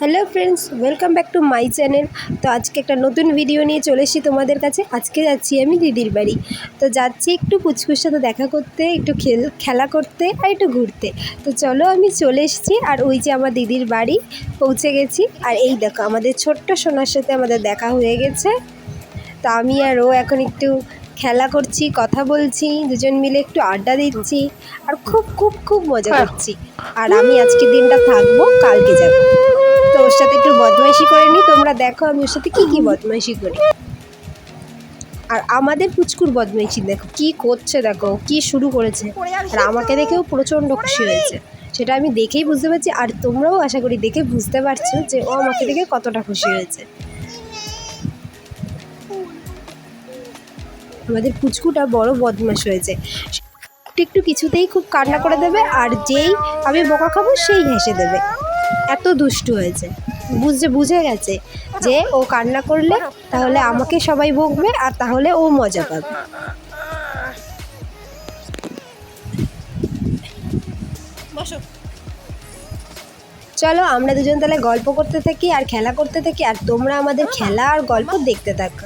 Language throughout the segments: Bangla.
Hello friends, welcome back to my channel. তো আজকে একটা নতুন ভিডিও নিয়ে চলে এসেছি তোমাদের কাছে। আজকে যাচ্ছি আমি দিদির বাড়ি। তো যাচ্ছি একটু পুচকুর সাথে দেখা করতে, একটু খেলা করতে আর একটু ঘুরতে। তো চলো, আমি চলে এসেছি আর ওই যে আমার দিদির বাড়ি পৌঁছে গেছি। আর এই দেখো, আমাদের ছোট্ট সোনার সাথে আমাদের দেখা হয়ে গেছে। তো আমি আর ও এখন একটু খেলা করছি, কথা বলছি, দুজন মিলে একটু আড্ডা দিচ্ছি আর খুব খুব খুব মজা করছি। আর আমি আজকের দিনটা থাকবো, কালকে যাব। তো ওর সাথে একটু বদমাইশি করে নিই, তোমরা দেখো আমি ওর সাথে কী বদমাইশি করি। আর আমাদের পুচকুর বদমাইশি দেখো কি করছে, দেখো কি শুরু করেছে। আর আমাকে দেখেও প্রচণ্ড খুশি হয়েছে, সেটা আমি দেখেই বুঝতে পারছি। আর তোমরাও আশা করি দেখে বুঝতে পারছো যে ও আমাকে দেখে কতটা খুশি হয়েছে। আমাদের পুচকুটা বড় বদমাশ হয়েছে, একটু কিছুতেই খুব কান্না করে দেবে, আর যেই আমি বকা খাবো সেই হেসে দেবে। এত দুষ্টু হয়েছে, বুঝে গেছে যে ও কান্না করলে তাহলে আমাকে সবাই বকবে আর তাহলে ও মজা পাবে। চলো আমরা দুজন তাহলে গল্প করতে থাকি আর খেলা করতে থাকি, আর তোমরা আমাদের খেলা আর গল্প দেখতে থাকো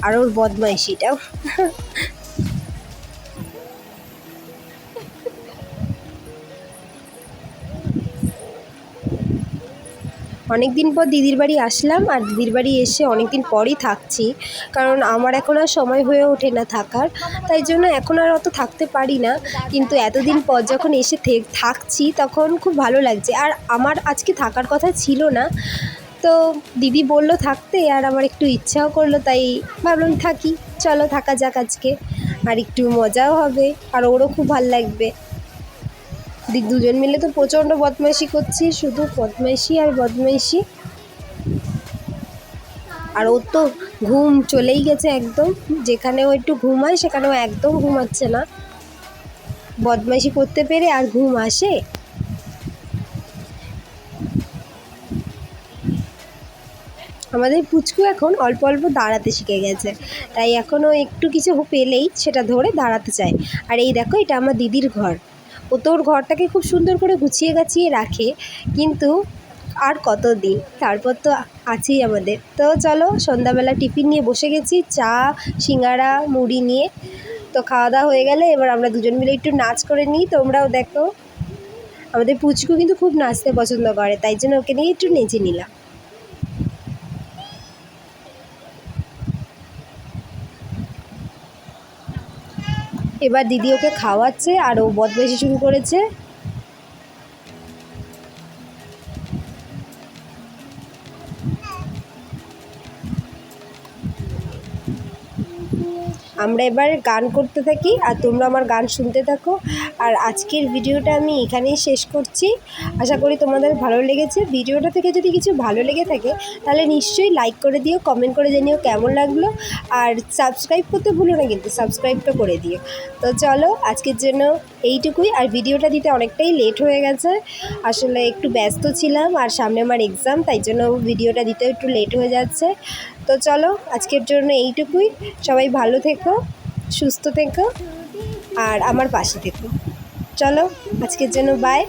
আর ওর বদমাইশিটাও। অনেক দিন পর দিদির বাড়ি আসলাম, আর দিদির বাড়ি এসে অনেক দিন পরই থাকছি, কারণ আমার এখন আর সময় হয়ে ওঠে না থাকার, তাই জন্য এখন আর অত থাকতে পারি না। কিন্তু এতদিন পর যখন এসে থাকছি তখন খুব ভালো লাগছে। আর আমার আজকে থাকার কথা ছিল না, তো দিদি বলল থাকতে, আর আমার একটু ইচ্ছাও করলো, তাই ভাবলাম থাকি। চলো থাকা যাক আজকে, আর একটু মজাও হবে আর ওরও খুব ভালো লাগবে। দুজন মিলে তো প্রচণ্ড বদমাইশি করছি, শুধু বদমাইশি আর বদমাইশি। আর ওর তো ঘুম চলেই গেছে একদম, যেখানেও একটু ঘুমায় সেখানেও একদম ঘুমাচ্ছে না। বদমাইশি করতে পেরে আর ঘুম আসে? আমাদের পুচকু এখন অল্প অল্প দাঁড়াতে শিখে গেছে, তাই এখনও একটু কিছু পেলেই সেটা ধরে দাঁড়াতে চায়। আর এই দেখো, এটা আমার দিদির ঘর। ও তো ওর ঘরটাকে খুব সুন্দর করে গুছিয়ে গাছিয়ে রাখে, কিন্তু আর কতদিন, তারপর তো আছেই আমাদের। তো চলো, সন্ধ্যাবেলা টিফিন নিয়ে বসে গেছি, চা সিঙ্গাড়া মুড়ি নিয়ে। তো খাওয়া দাওয়া হয়ে গেলে এবার আমরা দুজন মিলে একটু নাচ করে নিই, তোমরাও দেখো। আমাদের পুচকু কিন্তু খুব নাচতে পছন্দ করে, তাই জন্য ওকে নিয়ে একটু নেচে নিলাম। এবার দিদি ওকে খাওয়াচ্ছে আর ও বদমাইশি শুরু করেছে। আমরা এবার গান করতে থাকি আর তোমরা আমার গান শুনতে থাকো। আর আজকের ভিডিওটা আমি এখানেই শেষ করছি। আশা করি তোমাদের ভালো লেগেছে। ভিডিওটা থেকে যদি কিছু ভালো লেগে থাকে তাহলে নিশ্চয়ই লাইক করে দিও, কমেন্ট করে জানিও কেমন লাগলো। আর সাবস্ক্রাইব করতে ভুলো না কিন্তু, সাবস্ক্রাইবটা করে দিও। তো চলো, আজকের জন্য এইটুকুই। আর ভিডিওটা দিতে অনেকটাই লেট হয়ে গেছে, আসলে একটু ব্যস্ত ছিলাম আর সামনে আমার এক্সাম, তাই জন্য ভিডিওটা দিতে একটু লেট হয়ে যাচ্ছে। তো চলো, আজকের জন্য এইটুকুই। সবাই ভালো থেকো, সুস্থ থেকো আর আমার পাশে থেকো। চলো, আজকের জন্য বাই।